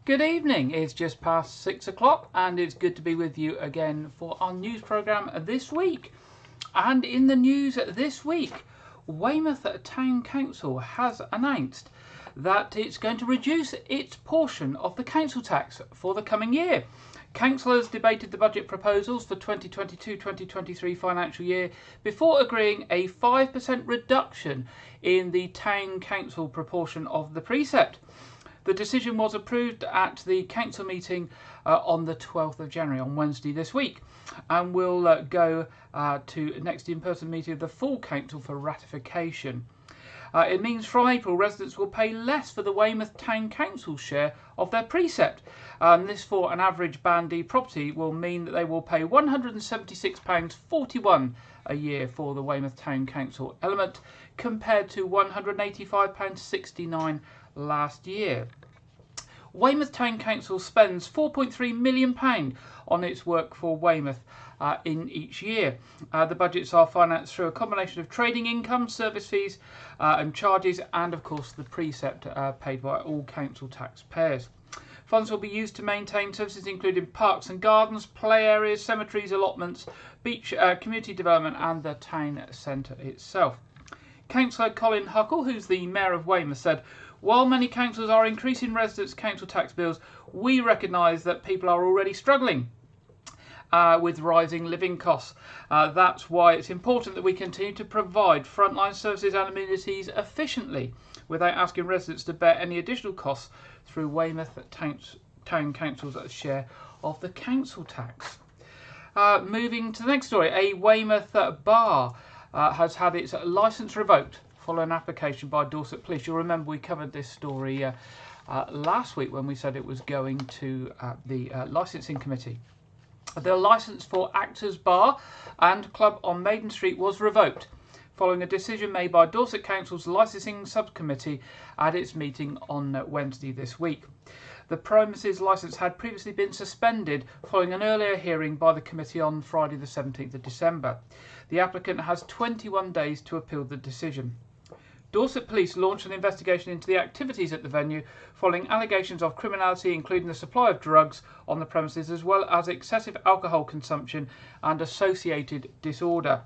Good evening, it's just past 6 o'clock and it's good to be with you again for our news programme this week. And in the news this week, Weymouth Town Council has announced that it's going to reduce its portion of the council tax for the coming year. Councillors debated the budget proposals for 2022-2023 financial year before agreeing a 5% reduction in the town council proportion of the precept. The decision was approved at the council meeting on the 12th of January, on Wednesday this week, and will go to next in-person meeting of the full council for ratification. It means from April residents will pay less for the Weymouth Town Council's share of their precept. This for an average Band D property will mean that they will pay £176.41 a year for the Weymouth Town Council element compared to £185.69 last year. Weymouth Town Council spends £4.3 million on its work for Weymouth in each year. The budgets are financed through a combination of trading income, service fees and charges, and of course the precept paid by all council taxpayers. Funds will be used to maintain services including parks and gardens, play areas, cemeteries, allotments, beach, community development and the town centre itself. Councillor Colin Huckle, who's the Mayor of Weymouth, said, "While many councils are increasing residents' council tax bills, we recognise that people are already struggling with rising living costs. That's why it's important that we continue to provide frontline services and amenities efficiently without asking residents to bear any additional costs through Weymouth Town Council's share of the council tax." Moving to the next story, a Weymouth bar has had its licence revoked following an application by Dorset Police. You'll remember we covered this story last week when we said it was going to the licensing committee. The licence for Actors Bar and Club on Maiden Street was revoked following a decision made by Dorset Council's licensing subcommittee at its meeting on Wednesday this week. The premises licence had previously been suspended following an earlier hearing by the committee on Friday the 17th of December. The applicant has 21 days to appeal the decision. Dorset Police launched an investigation into the activities at the venue following allegations of criminality, including the supply of drugs on the premises, as well as excessive alcohol consumption and associated disorder.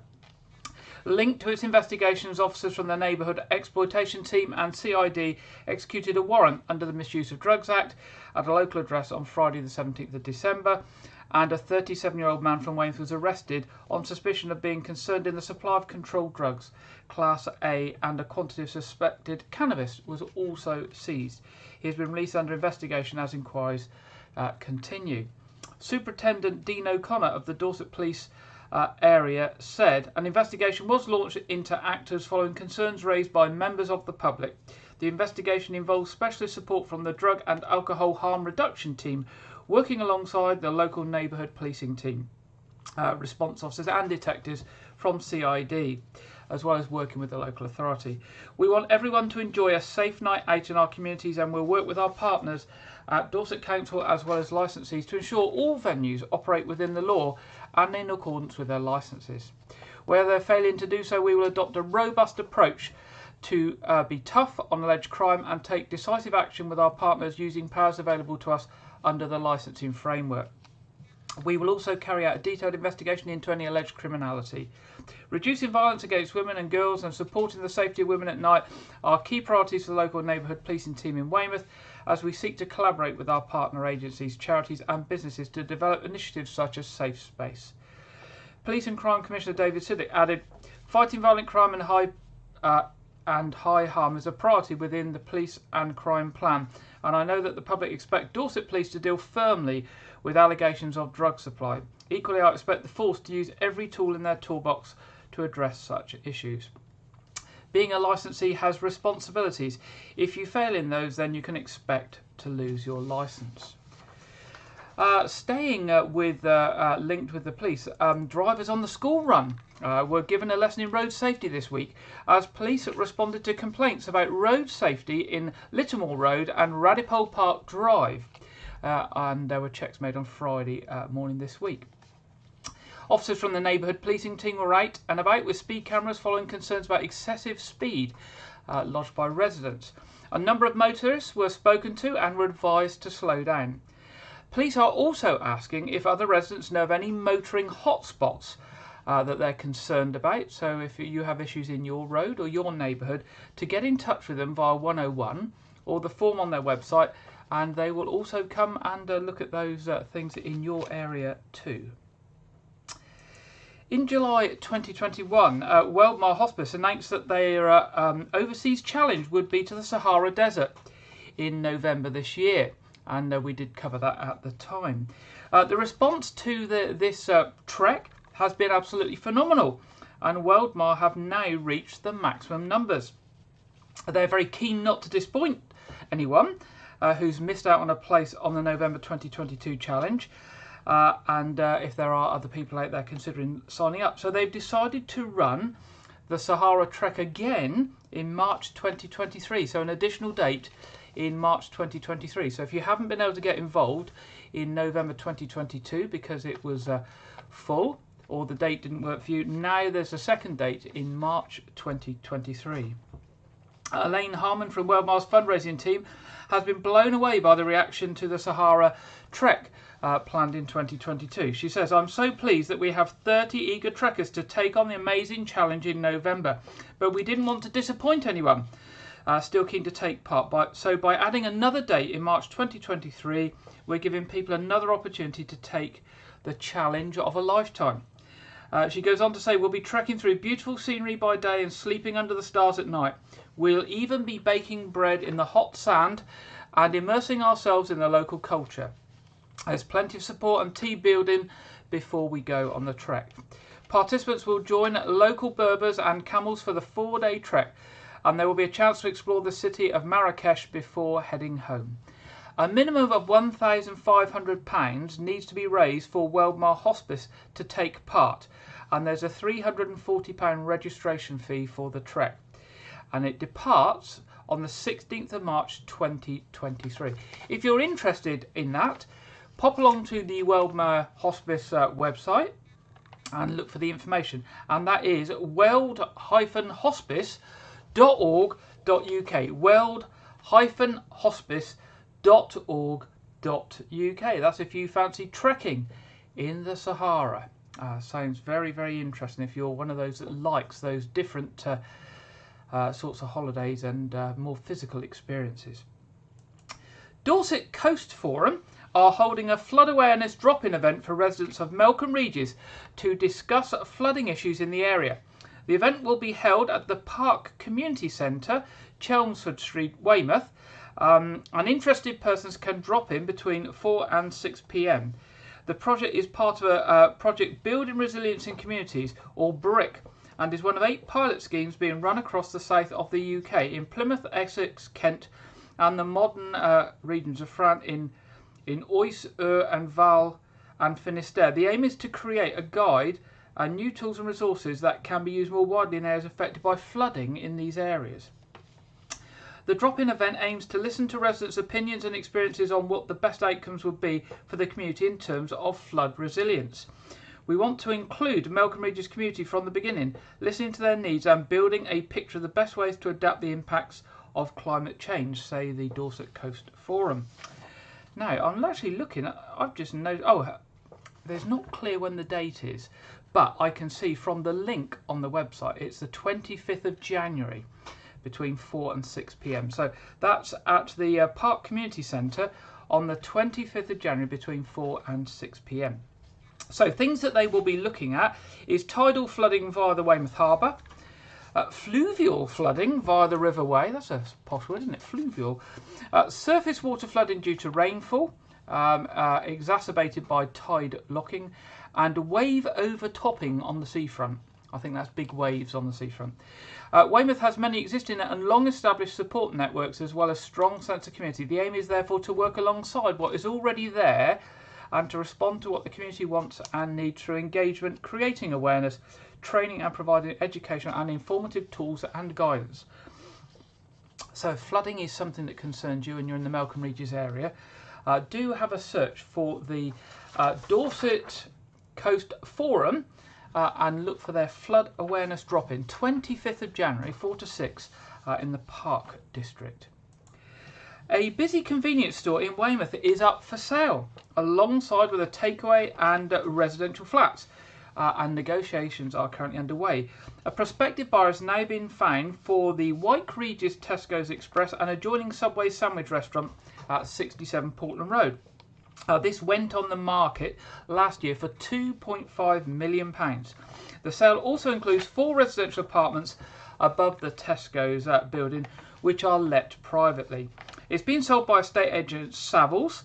Linked to its investigations, officers from the Neighbourhood Exploitation Team and CID executed a warrant under the Misuse of Drugs Act at a local address on Friday the 17th of December, and a 37-year-old man from Weymouth was arrested on suspicion of being concerned in the supply of controlled drugs, Class A, and a quantity of suspected cannabis was also seized. He has been released under investigation as inquiries continue. Superintendent Dean O'Connor of the Dorset Police area said an investigation was launched into actors following concerns raised by members of the public. The investigation involves specialist support from the Drug and Alcohol Harm Reduction Team, working alongside the local neighbourhood policing team, response officers and detectives from CID, as well as working with the local authority. We want everyone to enjoy a safe night out in our communities, and we'll work with our partners at Dorset Council as well as licensees to ensure all venues operate within the law and in accordance with their licences. Where they're failing to do so, we will adopt a robust approach to be tough on alleged crime and take decisive action with our partners using powers available to us under the licensing framework. We will also carry out a detailed investigation into any alleged criminality. Reducing violence against women and girls and supporting the safety of women at night are key priorities for the local neighbourhood policing team in Weymouth, as we seek to collaborate with our partner agencies, charities and businesses to develop initiatives such as Safe Space. Police and Crime Commissioner David Siddick added, "Fighting violent crime and high harm is a priority within the Police and Crime Plan, and I know that the public expect Dorset Police to deal firmly with allegations of drug supply. Equally, I expect the force to use every tool in their toolbox to address such issues. Being a licensee has responsibilities. If you fail in those, then you can expect to lose your licence." Staying linked with the police, drivers on the school run were given a lesson in road safety this week as police responded to complaints about road safety in Littermore Road and Radipole Park Drive, and there were checks made on Friday morning this week. Officers from the neighbourhood policing team were out and about with speed cameras following concerns about excessive speed lodged by residents. A number of motorists were spoken to and were advised to slow down. Police are also asking if other residents know of any motoring hotspots that they're concerned about. So if you have issues in your road or your neighbourhood, to get in touch with them via 101 or the form on their website, and they will also come and look at those things in your area too. In July 2021, Weymouth Hospice announced that their overseas challenge would be to the Sahara Desert in November this year, and we did cover that at the time. The response to this trek has been absolutely phenomenal, and Weymouth have now reached the maximum numbers. They're very keen not to disappoint anyone who's missed out on a place on the November 2022 challenge, and if there are other people out there considering signing up. So they've decided to run the Sahara Trek again in March 2023, so an additional date in March 2023. So if you haven't been able to get involved in November 2022 because it was full or the date didn't work for you, now there's a second date in March 2023. Elaine Harmon from Weymouth's fundraising team has been blown away by the reaction to the Sahara Trek planned in 2022. She says, "I'm so pleased that we have 30 eager trekkers to take on the amazing challenge in November, but we didn't want to disappoint anyone. Still keen to take part. So by adding another date in March 2023, we're giving people another opportunity to take the challenge of a lifetime." She goes on to say, "We'll be trekking through beautiful scenery by day and sleeping under the stars at night. We'll even be baking bread in the hot sand and immersing ourselves in the local culture. There's plenty of support and team building before we go on the trek. Participants will join local Berbers and camels for the 4-day trek, and there will be a chance to explore the city of Marrakesh before heading home. A minimum of £1,500 needs to be raised for Weymouth Hospice to take part, and there's a £340 registration fee for the trek, and it departs on the 16th of March 2023. If you're interested in that, pop along to the Weymouth Hospice website and look for the information, and that is weld-hospice.org.uk. weld-hospice.org.uk. That's if you fancy trekking in the Sahara. Sounds very, very interesting if you're one of those that likes those different sorts of holidays and more physical experiences. Dorset Coast Forum are holding a flood awareness drop-in event for residents of Melcombe Regis to discuss flooding issues in the area. The event will be held at the Park Community Centre, Chelmsford Street, Weymouth, and interested persons can drop in between 4 and 6 p.m. The project is part of a project Building Resilience in Communities, or BRIC, and is one of 8 pilot schemes being run across the south of the UK in Plymouth, Essex, Kent, and the modern regions of France in Oise, and Val and Finisterre. The aim is to create a guide and new tools and resources that can be used more widely in areas affected by flooding in these areas. The drop-in event aims to listen to residents' opinions and experiences on what the best outcomes would be for the community in terms of flood resilience. We want to include Melcombe Regis community from the beginning, listening to their needs and building a picture of the best ways to adapt the impacts of climate change, say the Dorset Coast Forum. Now, I'm actually looking at, I've just noticed, there's not clear when the date is, but I can see from the link on the website, it's the 25th of January between 4 and 6 p.m. So that's at the Park Community Centre on the 25th of January between 4 and 6 p.m. So things that they will be looking at is tidal flooding via the Weymouth Harbour, fluvial flooding via the River Wey, that's a posh word, isn't it? Fluvial. Surface water flooding due to rainfall, exacerbated by tide locking, and wave overtopping on the seafront. I think that's big waves on the seafront. Weymouth has many existing and long-established support networks as well as strong sense of community. The aim is therefore to work alongside what is already there and to respond to what the community wants and needs through engagement, creating awareness, training and providing educational and informative tools and guidance. So if flooding is something that concerns you and you're in the Melcombe Regis area, do have a search for the Dorset Coast Forum and look for their flood awareness drop-in, 25th of January, 4 to 6 in the Park District. A busy convenience store in Weymouth is up for sale, alongside with a takeaway and residential flats, and negotiations are currently underway. A prospective buyer has now been found for the White Regis Tesco's Express and adjoining Subway sandwich restaurant at 67 Portland Road. This went on the market last year for £2.5 million. The sale also includes 4 residential apartments above the Tesco's building, which are let privately. It's been sold by estate agent Savills,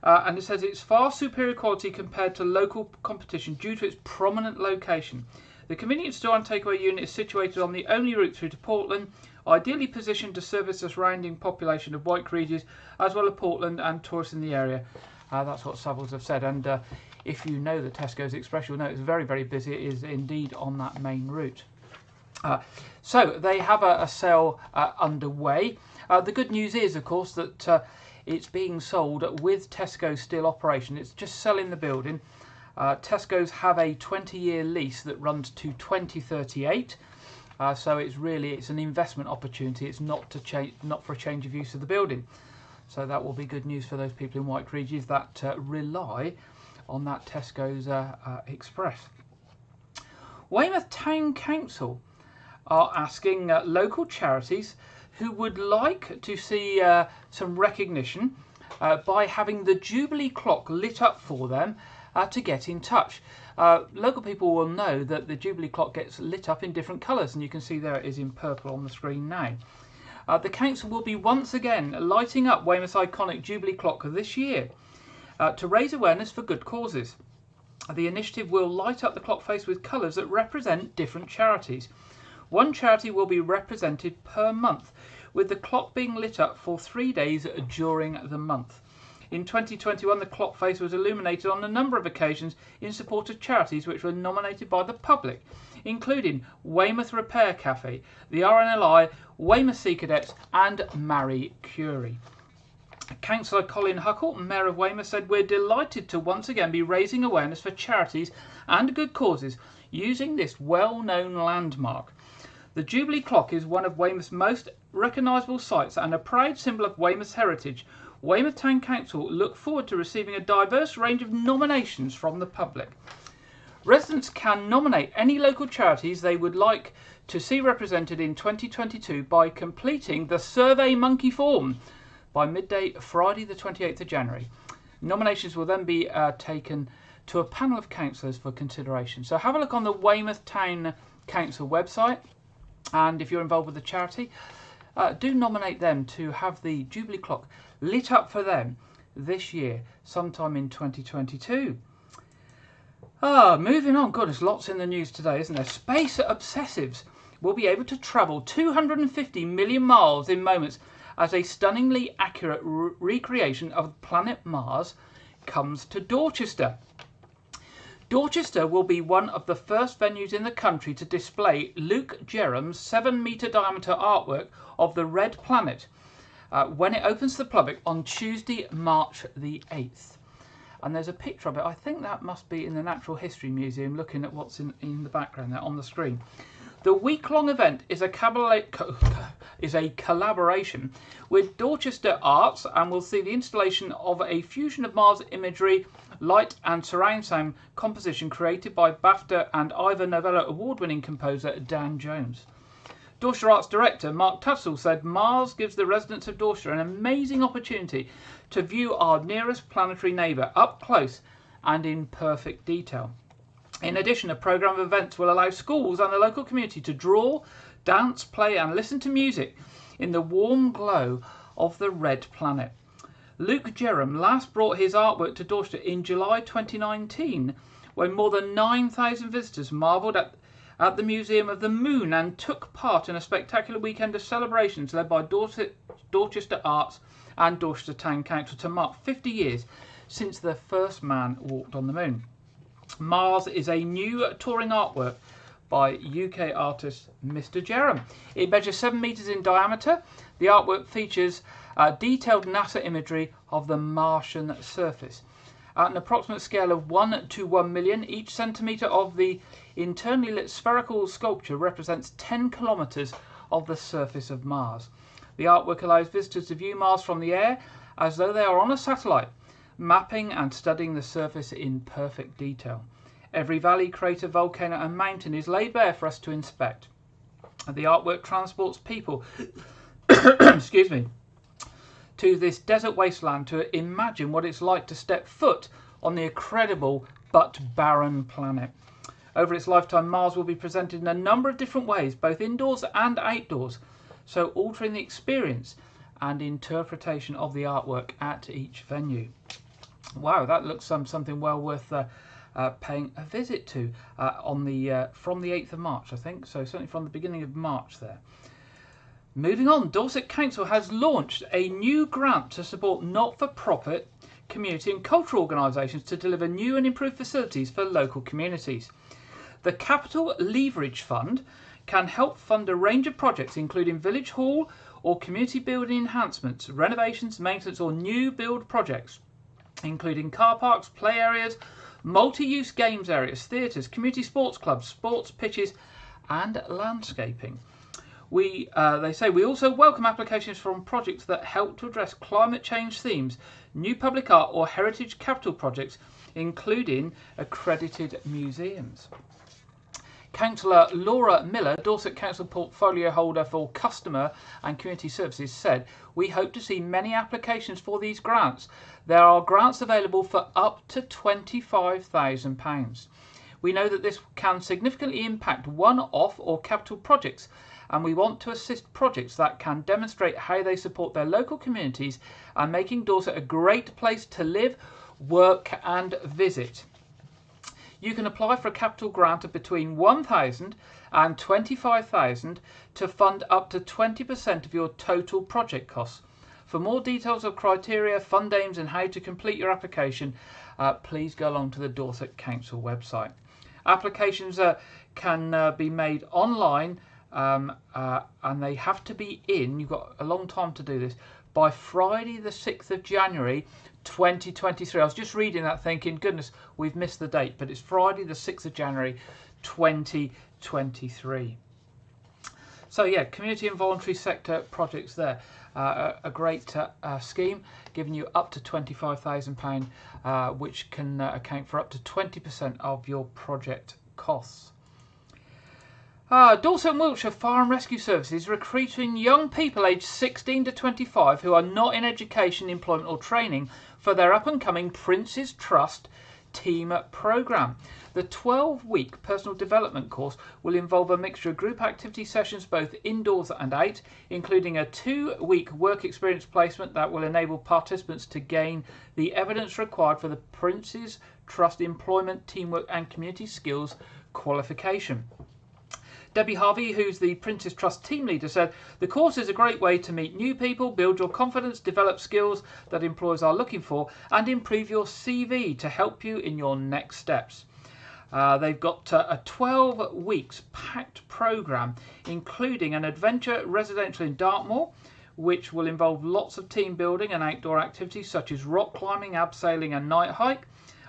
and it says it's far superior quality compared to local competition due to its prominent location. The convenience store and takeaway unit is situated on the only route through to Portland, ideally positioned to service the surrounding population of White Regis, as well as Portland and tourists in the area. That's what Savills have said, and if you know the Tesco's Express, you'll know it's very, very busy. It is indeed on that main route. So they have a sale underway. The good news is, of course, that it's being sold with Tesco's still operation. It's just selling the building. Tesco's have a 20-year lease that runs to 2038. So it's an investment opportunity. It's not for a change of use of the building. So that will be good news for those people in White Regis that rely on that Tesco's Express. Weymouth Town Council are asking local charities who would like to see some recognition by having the Jubilee clock lit up for them to get in touch. Local people will know that the Jubilee clock gets lit up in different colours, and you can see there it is in purple on the screen now. The council will be once again lighting up Weymouth's iconic Jubilee clock this year to raise awareness for good causes. The initiative will light up the clock face with colours that represent different charities. One charity will be represented per month, with the clock being lit up for 3 days during the month. In 2021, the clock face was illuminated on a number of occasions in support of charities which were nominated by the public, including Weymouth Repair Cafe, the RNLI, Weymouth Sea Cadets and Marie Curie. Councillor Colin Huckle, Mayor of Weymouth, said, "We're delighted to once again be raising awareness for charities and good causes using this well-known landmark. The Jubilee clock is one of Weymouth's most recognisable sites and a proud symbol of Weymouth's heritage. Weymouth Town Council look forward to receiving a diverse range of nominations from the public." Residents can nominate any local charities they would like to see represented in 2022 by completing the Survey Monkey form by midday Friday the 28th of January. Nominations will then be taken to a panel of councillors for consideration. So have a look on the Weymouth Town Council website, and if you're involved with the charity, do nominate them to have the Jubilee clock lit up for them this year, sometime in 2022. Moving on. God, there's lots in the news today, isn't there? Space obsessives will be able to travel 250 million miles in moments as a stunningly accurate recreation of planet Mars comes to Dorchester. Dorchester will be one of the first venues in the country to display Luke Jerram's 7-metre diameter artwork of the Red Planet when it opens to the public on Tuesday, March the 8th. And there's a picture of it. I think that must be in the Natural History Museum, looking at what's in the background there on the screen. The week-long event is a collaboration with Dorchester Arts and will see the installation of a fusion of Mars imagery, light and surround sound composition created by BAFTA and Ivor Novello award-winning composer Dan Jones. Dorchester Arts Director Mark Tussell said, "Mars gives the residents of Dorchester an amazing opportunity to view our nearest planetary neighbour up close and in perfect detail. In addition, a programme of events will allow schools and the local community to draw, dance, play and listen to music in the warm glow of the Red Planet." Luke Jerram last brought his artwork to Dorchester in July 2019, when more than 9,000 visitors marvelled at the Museum of the Moon and took part in a spectacular weekend of celebrations led by Dorchester Arts and Dorchester Town Council to mark 50 years since the first man walked on the moon. Mars is a new touring artwork by UK artist Mr. Jerram. It measures 7 metres in diameter. The artwork features detailed NASA imagery of the Martian surface. At an approximate scale of 1 to 1 million, each centimetre of the internally lit spherical sculpture represents 10 kilometres of the surface of Mars. The artwork allows visitors to view Mars from the air as though they are on a satellite, mapping and studying the surface in perfect detail. Every valley, crater, volcano and mountain is laid bare for us to inspect. The artwork transports people excuse me, to this desert wasteland to imagine what it's like to step foot on the incredible but barren planet. Over its lifetime, Mars will be presented in a number of different ways, both indoors and outdoors, so altering the experience and interpretation of the artwork at each venue. Wow, that looks something well worth paying a visit to from the 8th of March, I think. So certainly from the beginning of March there. Moving on, Dorset Council has launched a new grant to support not-for-profit community and cultural organisations to deliver new and improved facilities for local communities. The Capital Leverage Fund can help fund a range of projects including village hall or community building enhancements, renovations, maintenance or new build projects, including car parks, play areas, multi-use games areas, theatres, community sports clubs, sports pitches and landscaping. They say we also welcome applications from projects that help to address climate change themes, new public art or heritage capital projects, including accredited museums. Councillor Laura Miller, Dorset Council portfolio holder for customer and community services, said, "We hope to see many applications for these grants. There are grants available for up to £25,000. We know that this can significantly impact one-off or capital projects, and we want to assist projects that can demonstrate how they support their local communities and making Dorset a great place to live, work and visit." You can apply for a capital grant of between £1,000 and £25,000 to fund up to 20% of your total project costs. For more details of criteria, fund aims and how to complete your application, please go along to the Dorset Council website. Applications can be made online and they have to be in, you've got a long time to do this, by Friday the 6th of January 2023. I was just reading that thinking, goodness, we've missed the date, but it's Friday the 6th of January 2023. So yeah, community and voluntary sector projects there. A great scheme giving you up to £25,000, which can account for up to 20% of your project costs. Dorset and Wiltshire Fire and Rescue Services recruiting young people aged 16 to 25 who are not in education, employment or training for their up-and-coming Prince's Trust Team Programme. The 12-week personal development course will involve a mixture of group activity sessions both indoors and out, including a 2-week work experience placement that will enable participants to gain the evidence required for the Prince's Trust Employment, Teamwork and Community Skills qualification. Debbie Harvey, who's the Prince's Trust team leader, said, "The course is a great way to meet new people, build your confidence, develop skills that employers are looking for, and improve your CV to help you in your next steps." They've got a 12 weeks packed programme, including an adventure residential in Dartmoor, which will involve lots of team building and outdoor activities such as rock climbing, abseiling and night hike.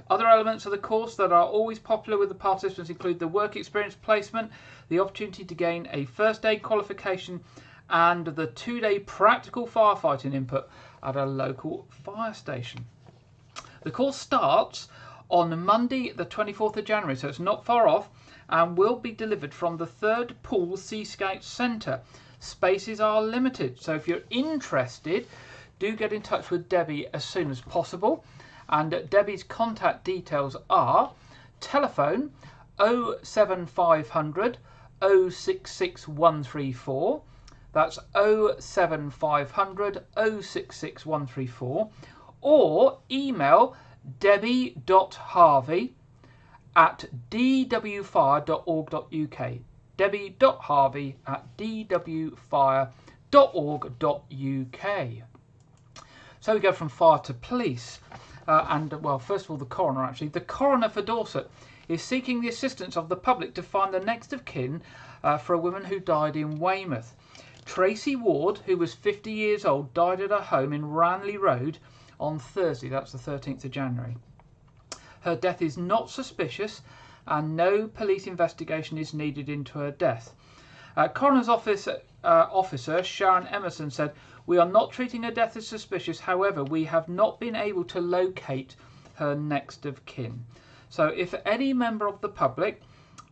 Other elements of the course that are always popular with the participants include the work experience placement, the opportunity to gain a first aid qualification and the 2-day practical firefighting input at a local fire station. The course starts on Monday the 24th of January, so it's not far off, and will be delivered from the 3rd Pool Sea Scout Centre. Spaces are limited, so if you're interested, do get in touch with Debbie as soon as possible. And Debbie's contact details are telephone 07500 066 134. That's 07500 066 134. Or email debbie.harvey@dwfire.org.uk. debbie.harvey@dwfire.org.uk. So we go from fire to police. Well, first of all, the coroner actually. The coroner for Dorset is seeking the assistance of the public to find the next of kin for a woman who died in Weymouth. Tracy Ward, who was 50 years old, died at her home in Ranley Road on Thursday, that's the 13th of January. Her death is not suspicious and no police investigation is needed into her death. Coroner's officer Sharon Emerson said, "We are not treating her death as suspicious. However, we have not been able to locate her next of kin." So if any member of the public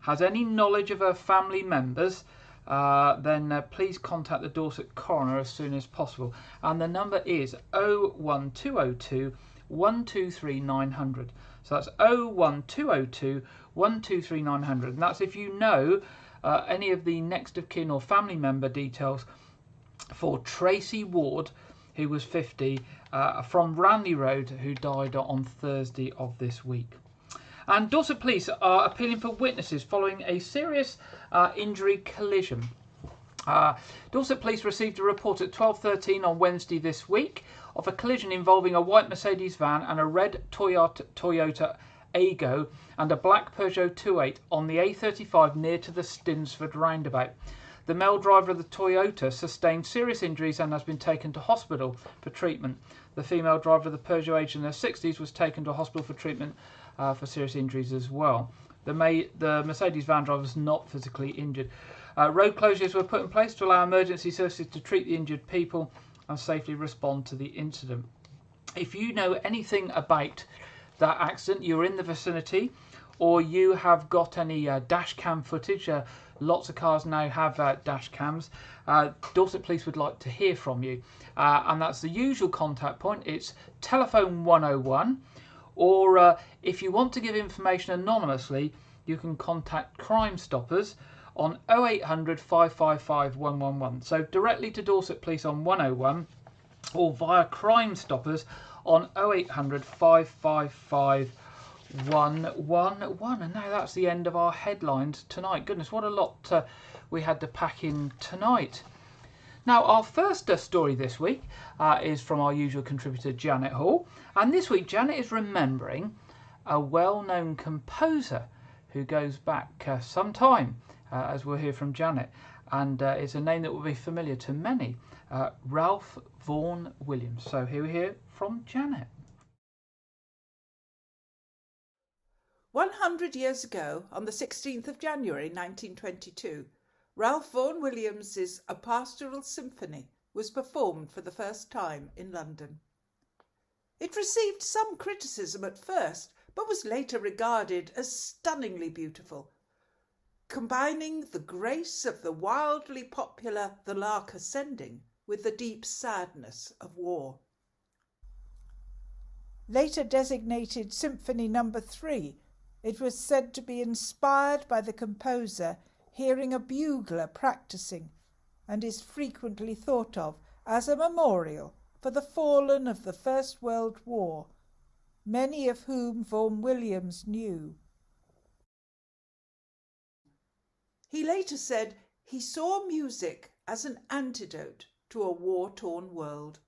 has any knowledge of her family members, then please contact the Dorset coroner as soon as possible. And the number is 01202 123 900. So that's 01202 123 900. And that's if you know any of the next of kin or family member details for Tracy Ward, who was 50, from Ranley Road, who died on Thursday of this week. And Dorset Police are appealing for witnesses following a serious injury collision. Dorset Police received a report at 12:13 on Wednesday this week of a collision involving a white Mercedes van and a red Toyota Aygo and a black Peugeot 208 on the A35 near to the Stinsford roundabout. The male driver of the Toyota sustained serious injuries and has been taken to hospital for treatment. The female driver of the Peugeot, aged in her 60s, was taken to hospital for treatment for serious injuries as well. The Mercedes van driver was not physically injured. Road closures were put in place to allow emergency services to treat the injured people and safely respond to the incident. If you know anything about that accident, you're in the vicinity, or you have got any dash cam footage, lots of cars now have dash cams, Dorset Police would like to hear from you. And that's the usual contact point. It's telephone 101, or if you want to give information anonymously, you can contact Crime Stoppers on 0800 555 111. So directly to Dorset Police on 101, or via Crime Stoppers on 0800 555 111. And now that's the end of our headlines tonight. Goodness, what a lot we had to pack in tonight. Now, our first story this week is from our usual contributor, Janet Hall. And this week, Janet is remembering a well-known composer who goes back some time, as we'll hear from Janet. And it's a name that will be familiar to many, Ralph Vaughan Williams. So here we hear from Janet. 100 years ago, on the 16th of January 1922, Ralph Vaughan Williams's A Pastoral Symphony was performed for the first time in London. It received some criticism at first, but was later regarded as stunningly beautiful, combining the grace of the wildly popular The Lark Ascending with the deep sadness of war. Later designated Symphony No. 3, it was said to be inspired by the composer hearing a bugler practicing, and is frequently thought of as a memorial for the fallen of the First World War, many of whom Vaughan Williams knew. He later said he saw music as an antidote to a war-torn world.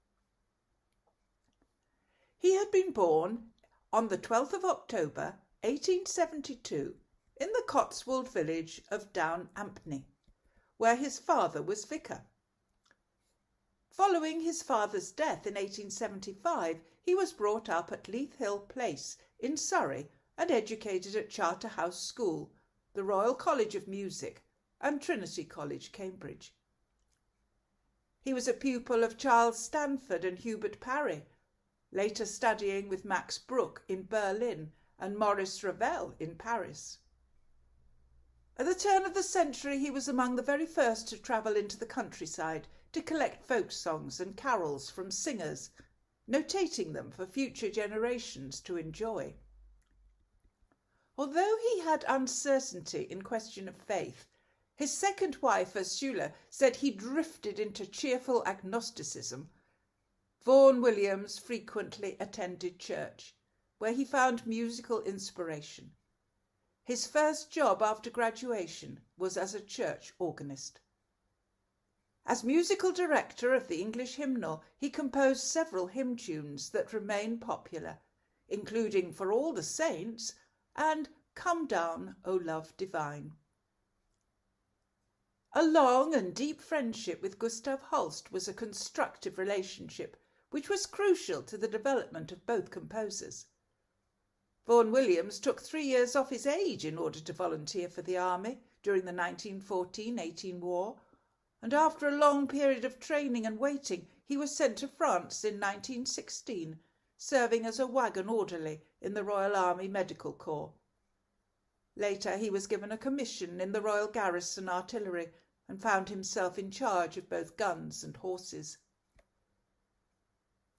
He had been born on the 12th of October 1872 in the Cotswold village of Down Ampney, where his father was vicar. Following his father's death in 1875, he was brought up at Leith Hill Place in Surrey and educated at Charterhouse School, the Royal College of Music, and Trinity College, Cambridge. He was a pupil of Charles Stanford and Hubert Parry, later studying with Max Bruch in Berlin and Maurice Ravel in Paris. At the turn of the century, he was among the very first to travel into the countryside to collect folk songs and carols from singers, notating them for future generations to enjoy. Although he had uncertainty in question of faith, his second wife, Ursula, said he drifted into cheerful agnosticism. Vaughan Williams frequently attended church, where he found musical inspiration. His first job after graduation was as a church organist. As musical director of the English hymnal, he composed several hymn tunes that remain popular, including For All the Saints and Come Down, O Love Divine. A long and deep friendship with Gustav Holst was a constructive relationship, which was crucial to the development of both composers. Vaughan Williams took 3 years off his age in order to volunteer for the army, during the 1914-18 war, and after a long period of training and waiting, he was sent to France in 1916, serving as a wagon orderly in the Royal Army Medical Corps. Later, he was given a commission in the Royal Garrison Artillery and found himself in charge of both guns and horses.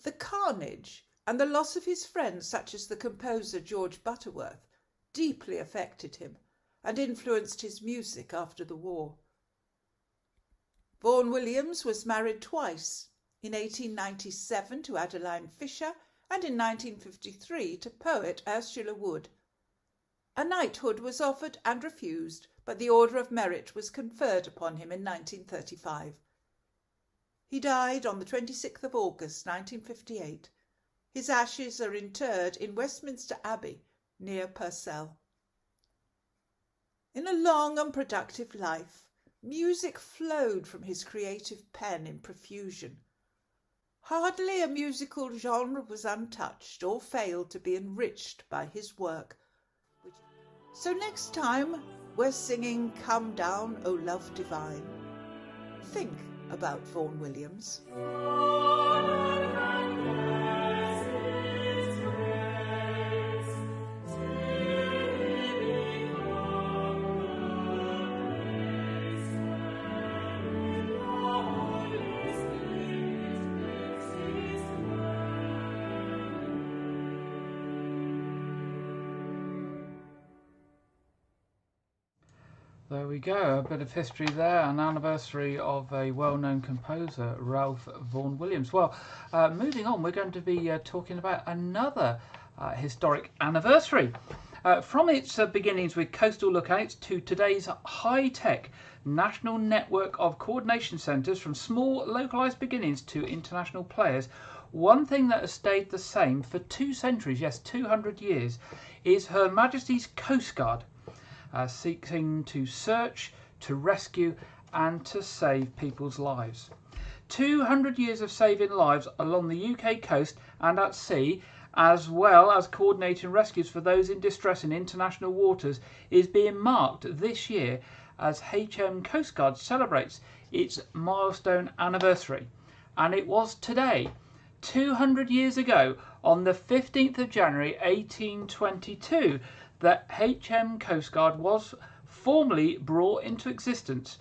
The carnage and the loss of his friends, such as the composer George Butterworth, deeply affected him and influenced his music after the war. Vaughan Williams was married twice, in 1897 to Adeline Fisher and in 1953 to poet Ursula Wood. A knighthood was offered and refused, but the Order of Merit was conferred upon him in 1935. He died on the 26th of August 1958. His ashes are interred in Westminster Abbey near Purcell. In a long and productive life, music flowed from his creative pen in profusion. Hardly a musical genre was untouched or failed to be enriched by his work. So next time we're singing Come Down, O Love Divine, think about Vaughan Williams. There we go, a bit of history there, an anniversary of a well-known composer, Ralph Vaughan Williams. Well, moving on, we're going to be talking about another historic anniversary. From its beginnings with coastal lookouts to today's high-tech national network of coordination centres, from small localised beginnings to international players, one thing that has stayed the same for 2 centuries, yes, 200 years, is Her Majesty's Coast Guard. Seeking to search, to rescue and to save people's lives. 200 years of saving lives along the UK coast and at sea, as well as coordinating rescues for those in distress in international waters, is being marked this year as HM Coast Guard celebrates its milestone anniversary. And it was today, 200 years ago, on the 15th of January 1822, that HM Coast Guard was formally brought into existence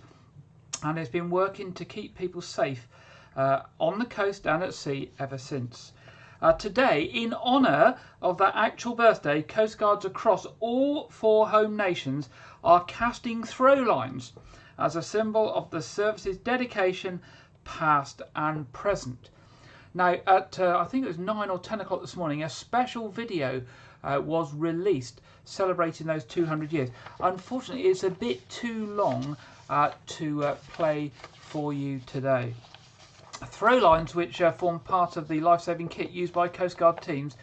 and has been working to keep people safe on the coast and at sea ever since. Today, in honour of that actual birthday, Coast Guards across all 4 home nations are casting throw lines as a symbol of the service's dedication, past and present. Now, at I think it was 9 or 10 o'clock this morning, a special video was released celebrating those 200 years. Unfortunately, it's a bit too long to play for you today. Throw lines, which form part of the life-saving kit used by Coast Guard teams,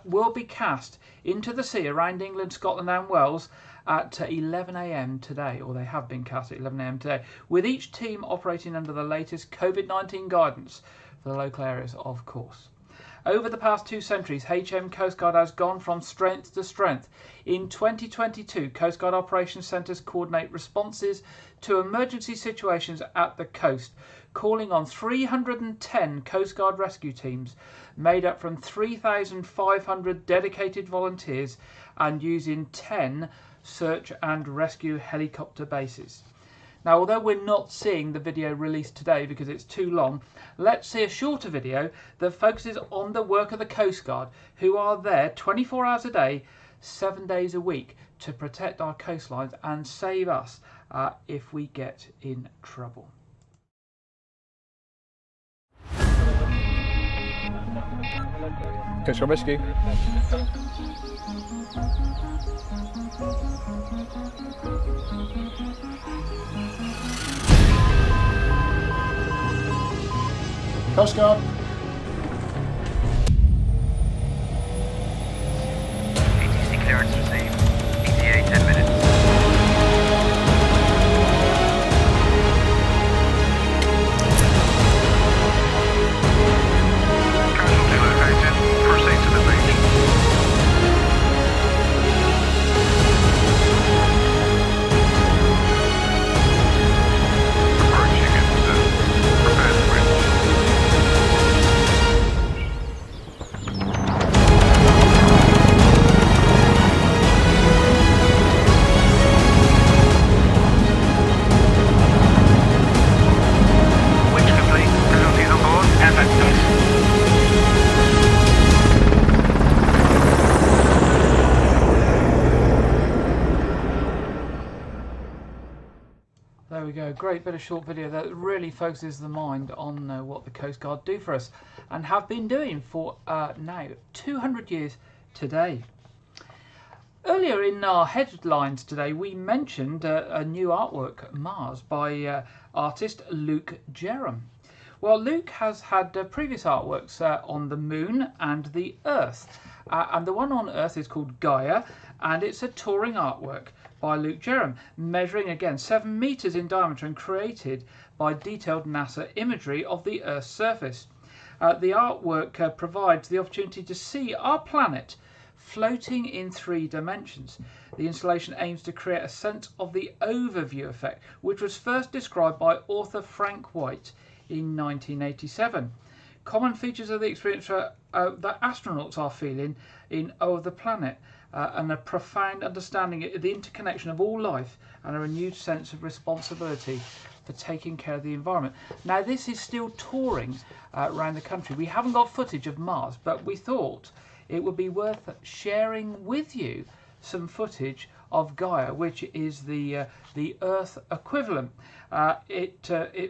will be cast into the sea around England, Scotland and Wales at 11 a.m. today, or they have been cast at 11 a.m. today, with each team operating under the latest COVID-19 guidance for the local areas, of course. Over the past 2 centuries, HM Coast Guard has gone from strength to strength. In 2022, Coast Guard Operations Centres coordinate responses to emergency situations at the coast, calling on 310 Coast Guard rescue teams, made up from 3,500 dedicated volunteers and using 10 search and rescue helicopter bases. Now, although we're not seeing the video released today because it's too long, let's see a shorter video that focuses on the work of the Coast Guard, who are there 24 hours a day, 7 days a week, to protect our coastlines and save us if we get in trouble. Coast Guard Rescue. Coast Guard. ATC clearance received. ETA 10 minutes. Casualty located. Proceed to the beach. go. Great bit of short video that really focuses the mind on what the Coast Guard do for us and have been doing for now 200 years today. Earlier in our headlines today, we mentioned a new artwork, Mars, by artist Luke Jerram. Well, Luke has had previous artworks on the Moon and the Earth, and the one on Earth is called Gaia, and it's a touring artwork by Luke Jerram, measuring again 7 meters in diameter and created by detailed NASA imagery of the Earth's surface. The artwork provides the opportunity to see our planet floating in 3 dimensions. The installation aims to create a sense of the overview effect, which was first described by author Frank White in 1987. Common features of the experience are that astronauts are feeling in awe of the planet, and a profound understanding of the interconnection of all life and a renewed sense of responsibility for taking care of the environment. Now, this is still touring around the country. We haven't got footage of Mars, but we thought it would be worth sharing with you some footage of Gaia, which is the Earth equivalent.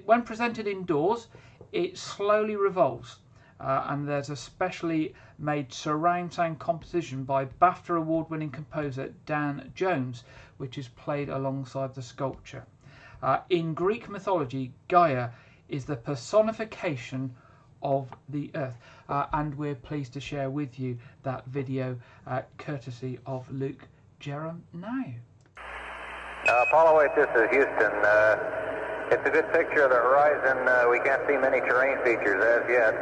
When presented indoors, it slowly revolves, and there's a specially made surround sound composition by BAFTA award-winning composer Dan Jones, which is played alongside the sculpture. In Greek mythology, Gaia is the personification of the Earth, and we're pleased to share with you that video courtesy of Luke Jerram now. Apollo 8, this is Houston. It's a good picture of the horizon. We can't see many terrain features as yet.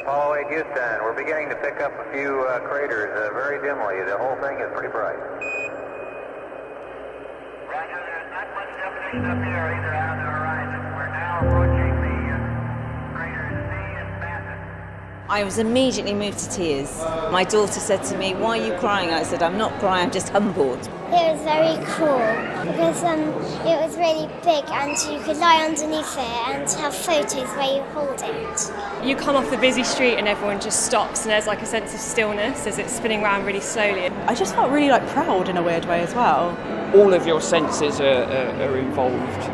Apollo 8, Houston, we're beginning to pick up a few craters very dimly. The whole thing is pretty bright. Roger, there's not much definition up here either on the horizon. We're now approaching the craters C and Bandit. I was immediately moved to tears. My daughter said to me, "Why are you crying?" I said, "I'm not crying, I'm just humbled." It was very cool because it was really big and you could lie underneath it and have photos where you hold it. You come off the busy street and everyone just stops and there's like a sense of stillness as it's spinning around really slowly. I just felt really proud in a weird way as well. All of your senses are involved.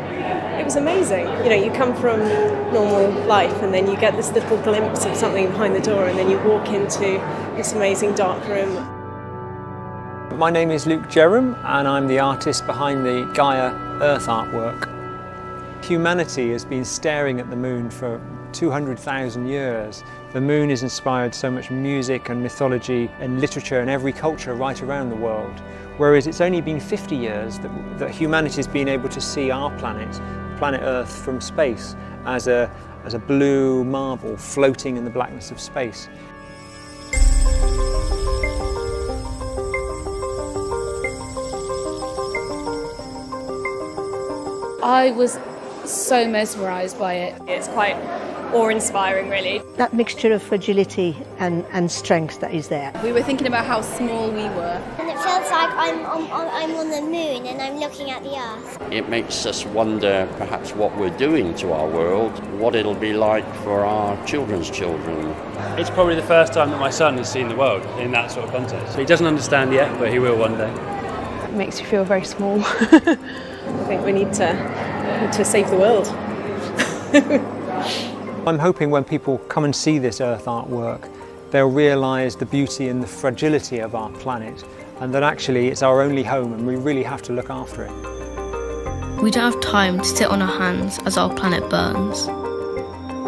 It was amazing. You come from normal life and then you get this little glimpse of something behind the door and then you walk into this amazing dark room. My name is Luke Jerram and I'm the artist behind the Gaia Earth artwork. Humanity has been staring at the moon for 200,000 years. The moon has inspired so much music and mythology and literature in every culture right around the world. Whereas it's only been 50 years that humanity has been able to see our planet Earth, from space as a blue marble floating in the blackness of space. I was so mesmerised by it. It's quite awe-inspiring, really. That mixture of fragility and strength that is there. We were thinking about how small we were. And it feels like I'm on the moon and I'm looking at the Earth. It makes us wonder perhaps what we're doing to our world, what it'll be like for our children's children. It's probably the first time that my son has seen the world in that sort of context. He doesn't understand yet, but he will one day. It makes you feel very small. I think we need to save the world. I'm hoping when people come and see this Earth artwork, they'll realise the beauty and the fragility of our planet, and that actually it's our only home and we really have to look after it. We don't have time to sit on our hands as our planet burns.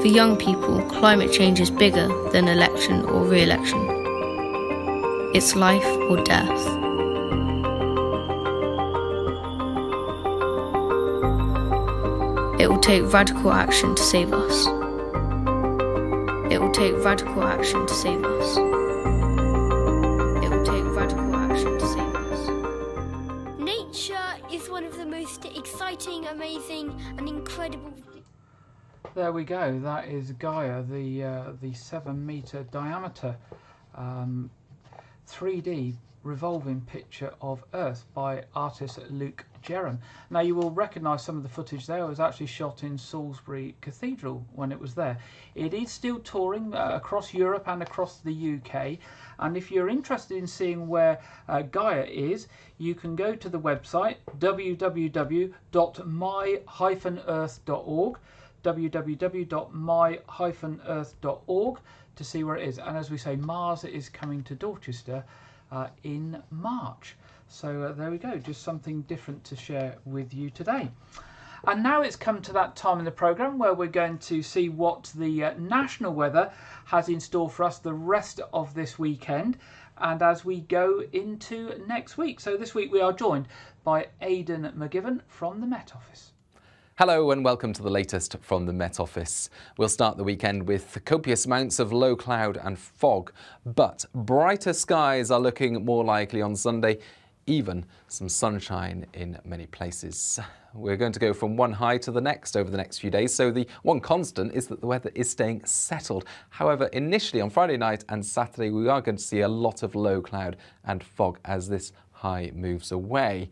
For young people, climate change is bigger than election or re-election. It's life or death. It will take radical action to save us. It will take radical action to save us. It will take radical action to save us. Nature is one of the most exciting, amazing and incredible. There we go. That is Gaia, the 7 meter diameter 3D revolving picture of Earth by artist Luke Jerram. Now you will recognise some of the footage there. It was actually shot in Salisbury Cathedral when it was there. It is still touring across Europe and across the UK, and if you're interested in seeing where Gaia is, you can go to the website www.my-earth.org, www.my-earth.org, to see where it is. And as we say, Mars is coming to Dorchester in March. So there we go, just something different to share with you today. And now it's come to that time in the programme where we're going to see what the national weather has in store for us the rest of this weekend, and as we go into next week. So this week we are joined by Aidan McGivern from the Met Office. Hello and welcome to the latest from the Met Office. We'll start the weekend with copious amounts of low cloud and fog, but brighter skies are looking more likely on Sunday, even some sunshine in many places. We're going to go from one high to the next over the next few days, so the one constant is that the weather is staying settled. However, initially on Friday night and Saturday we are going to see a lot of low cloud and fog as this high moves away.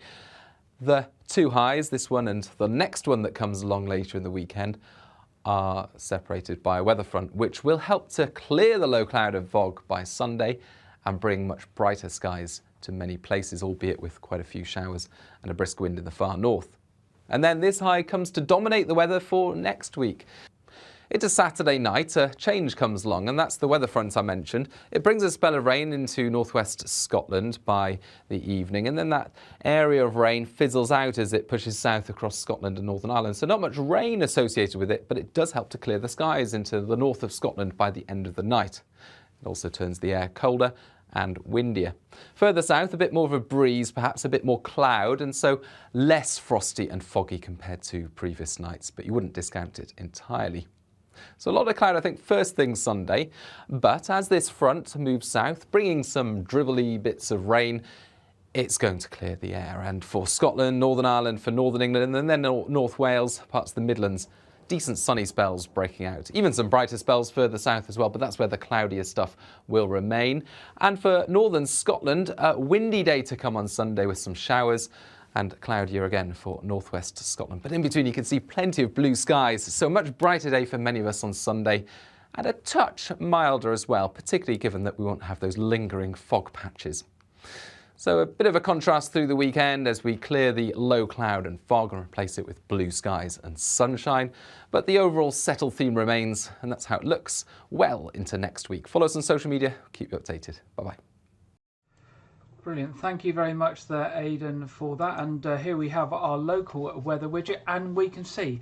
The two highs, this one and the next one that comes along later in the weekend, are separated by a weather front which will help to clear the low cloud and fog by Sunday and bring much brighter skies to many places, albeit with quite a few showers and a brisk wind in the far north. And then this high comes to dominate the weather for next week. Into Saturday night, a change comes along, and that's the weather front I mentioned. It brings a spell of rain into northwest Scotland by the evening, and then that area of rain fizzles out as it pushes south across Scotland and Northern Ireland. So not much rain associated with it, but it does help to clear the skies into the north of Scotland by the end of the night. It also turns the air colder and windier. Further south, a bit more of a breeze, perhaps a bit more cloud, and so less frosty and foggy compared to previous nights, but you wouldn't discount it entirely. So a lot of cloud, I think, first thing Sunday, but as this front moves south, bringing some dribbly bits of rain, it's going to clear the air. And for Scotland, Northern Ireland, for Northern England, and then North Wales, parts of the Midlands, decent sunny spells breaking out. Even some brighter spells further south as well, but that's where the cloudier stuff will remain. And for Northern Scotland, a windy day to come on Sunday with some showers, and cloudier again for northwest Scotland. But in between you can see plenty of blue skies, so a much brighter day for many of us on Sunday, and a touch milder as well, particularly given that we won't have those lingering fog patches. So a bit of a contrast through the weekend as we clear the low cloud and fog and replace it with blue skies and sunshine. But the overall settled theme remains, and that's how it looks well into next week. Follow us on social media, keep you updated. Bye-bye. Brilliant. Thank you very much there, Aidan, for that. And here we have our local weather widget, and we can see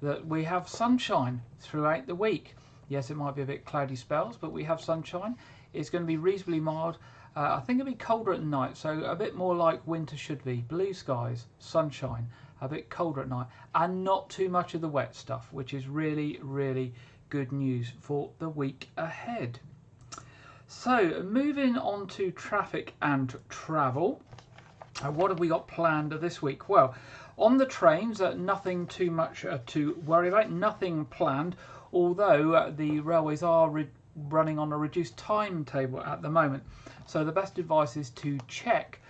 that we have sunshine throughout the week. Yes, it might be a bit cloudy spells, but we have sunshine. It's going to be reasonably mild. I think it'll be colder at night, so a bit more like winter should be. Blue skies, sunshine, a bit colder at night, and not too much of the wet stuff, which is really, really good news for the week ahead. So, moving on to traffic and travel. What have we got planned this week? Well, on the trains, nothing too much to worry about, nothing planned, although the railways are running on a reduced timetable at the moment. So the best advice is to check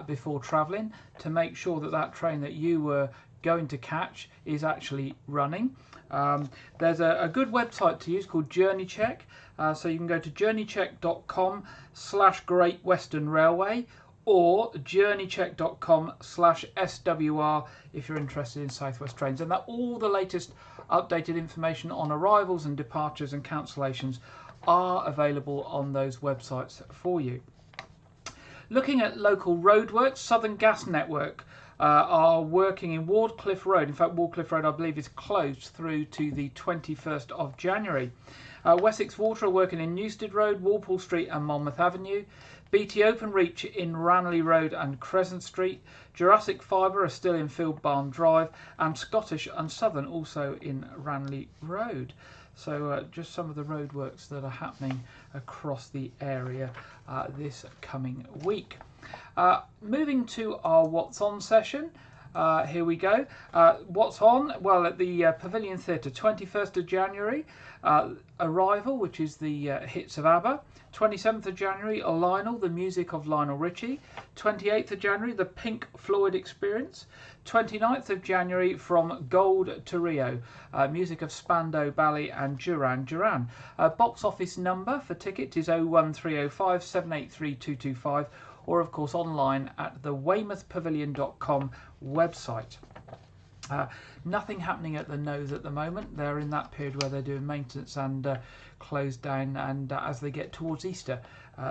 before travelling to make sure that that train that you were going to catch is actually running. There's a good website to use called Journey Check. So you can go to journeycheck.com/Great Western Railway or journeycheck.com/SWR if you're interested in South West Trains. And that all the latest updated information on arrivals and departures and cancellations are available on those websites for you. Looking at local roadworks, Southern Gas Network are working in Wardcliffe Road. In fact, Wardcliffe Road, I believe, is closed through to the 21st of January. Wessex Water are working in Newstead Road, Walpole Street and Monmouth Avenue. BT Openreach in Ranelagh Road and Crescent Street. Jurassic Fibre are still in Field Barn Drive, and Scottish and Southern also in Ranelagh Road. So just some of the roadworks that are happening across the area this coming week. Moving to our What's On session. Here we go. What's on? Well, at the Pavilion Theatre, 21st of January, Arrival, which is the hits of ABBA. 27th of January, Lionel, the music of Lionel Richie. 28th of January, the Pink Floyd Experience. 29th of January, From Gold to Rio, music of Spandau Ballet and Duran Duran. Box office number for tickets is 01305 783 225, or of course online at the weymouthpavilion.com website. Nothing happening at the Nose at the moment. They're in that period where they're doing maintenance and closed down, and as they get towards Easter,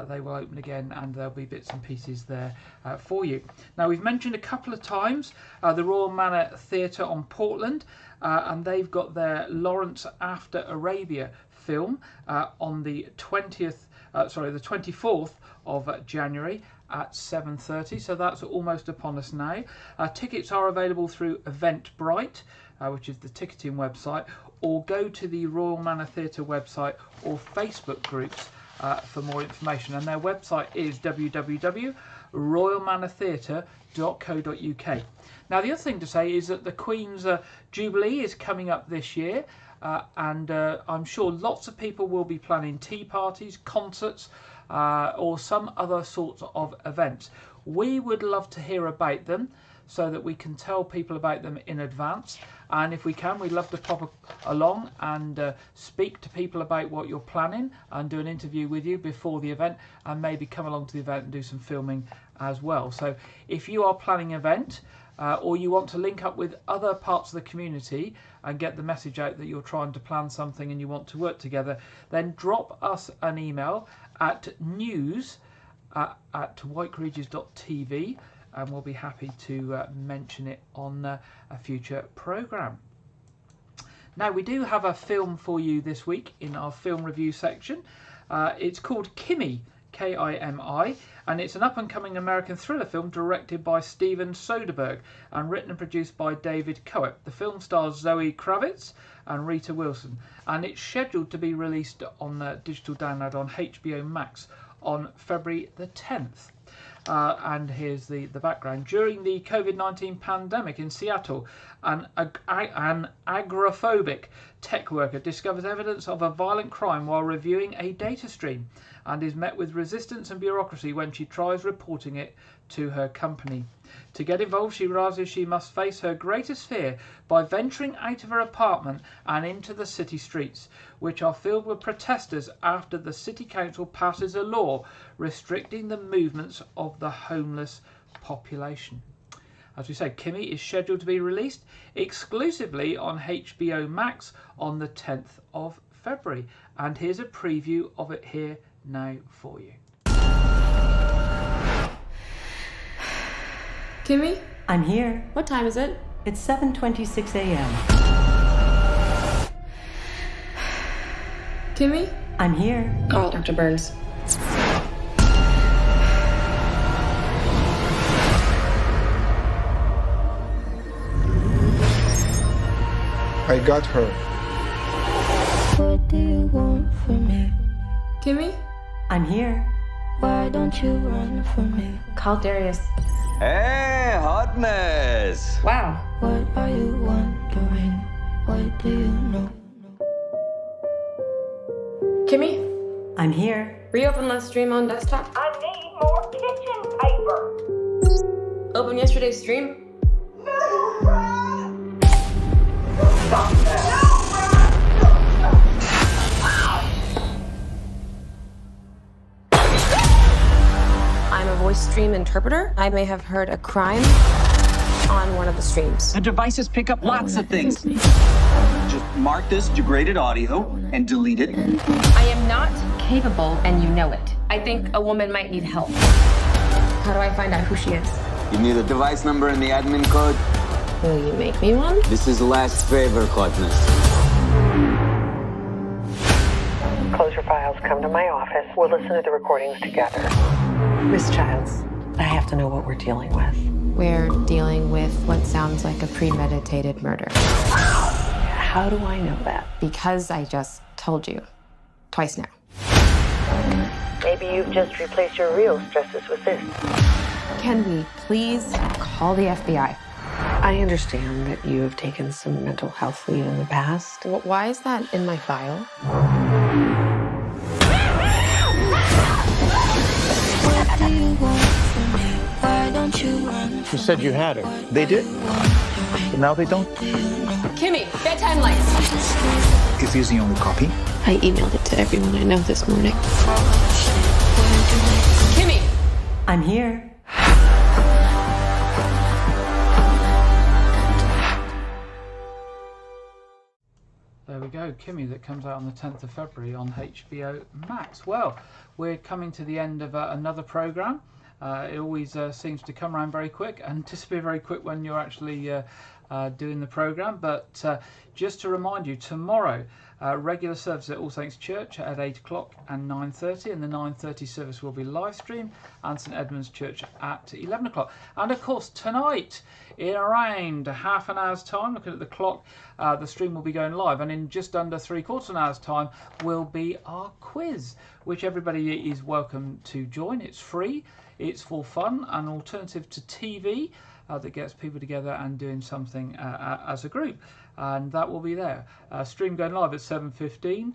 they will open again, and there'll be bits and pieces there for you. Now, we've mentioned a couple of times the Royal Manor Theatre on Portland, and they've got their Lawrence After Arabia film on the 24th of January at 7:30, so that's almost upon us now. Tickets are available through Eventbrite, which is the ticketing website, or go to the Royal Manor Theatre website or Facebook groups for more information, and their website is www.royalmanortheatre.co.uk. Now, the other thing to say is that the Queen's Jubilee is coming up this year, and I'm sure lots of people will be planning tea parties, concerts, or some other sorts of events. We would love to hear about them so that we can tell people about them in advance, and if we can, we'd love to pop along and speak to people about what you're planning and do an interview with you before the event, and maybe come along to the event and do some filming as well. So if you are planning an event, or you want to link up with other parts of the community and get the message out that you're trying to plan something and you want to work together, then drop us an email at news@whitecourageous.tv, and we'll be happy to mention it on a future programme. Now, we do have a film for you this week in our film review section. It's called Kimi, K-I-M-I, and it's an up-and-coming American thriller film directed by Steven Soderbergh and written and produced by David Coep. The film stars Zoe Kravitz and Rita Wilson, and it's scheduled to be released on digital download on HBO Max on February the 10th. And here's the background. During the COVID-19 pandemic in Seattle, an agoraphobic tech worker discovers evidence of a violent crime while reviewing a data stream, and is met with resistance and bureaucracy when she tries reporting it to her company. To get involved, she realises she must face her greatest fear by venturing out of her apartment and into the city streets, which are filled with protesters after the city council passes a law restricting the movements of the homeless population. As we said, Kimi is scheduled to be released exclusively on HBO Max on the 10th of February. And here's a preview of it here now for you. Kimi? I'm here. What time is it? It's 7:26 a.m. Kimi? I'm here. Call Dr. Burns. I got her. What do you want from me? Kimi? I'm here. Why don't you run from me? Call Darius. Hey, hotness! Wow. What are you wondering? What do you know? Kimi? I'm here. Reopen last stream on desktop. I need more kitchen paper. Open yesterday's stream. I'm a voice stream interpreter. I may have heard a crime on one of the streams. The devices pick up lots of things. Just mark this degraded audio and delete it. I am not capable, and you know it. I think a woman might need help. How do I find out who she is? You need a device number and the admin code. Will you make me one? This is last favor, hotness. Close your files, come to my office. We'll listen to the recordings together. Miss Childs, I have to know what we're dealing with. We're dealing with what sounds like a premeditated murder. How do I know that? Because I just told you. Twice now. Maybe you've just replaced your real stresses with this. Can we please call the FBI? I understand that you have taken some mental health leave in the past. Why is that in my file? You said you had her. They did. But now they don't. Kimmy, bedtime lights. If he's the only copy. I emailed it to everyone I know this morning. Kimmy! I'm here. There we go, Kimmy, that comes out on the 10th of February on HBO Max. Well, we're coming to the end of another programme. It always seems to come around very quick and disappear very quick when you're actually doing the programme. But just to remind you, tomorrow, regular service at All Saints Church at 8 o'clock and 9:30, and the 9:30 service will be live streamed, and St Edmund's Church at 11 o'clock. And of course, tonight, in around half an hour's time, looking at the clock, the stream will be going live, and in just under 3/4 of an hour's time will be our quiz, which everybody is welcome to join. It's free, it's for fun, an alternative to TV that gets people together and doing something as a group, and that will be there. Stream going live at 7:15,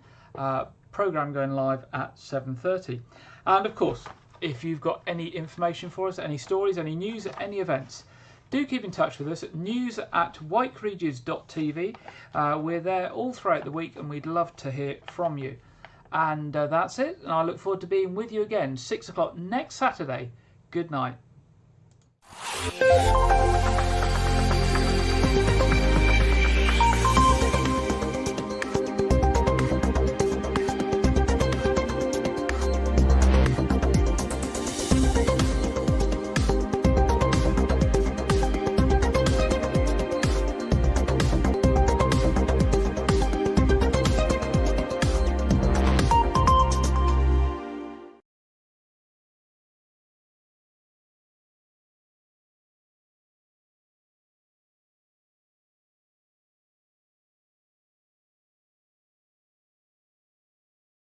programme going live at 7:30. And of course, if you've got any information for us, any stories, any news, any events, do keep in touch with us at news@whiteregis.tv. We're there all throughout the week, and we'd love to hear from you. And that's it, and I look forward to being with you again 6 o'clock next Saturday. Good night.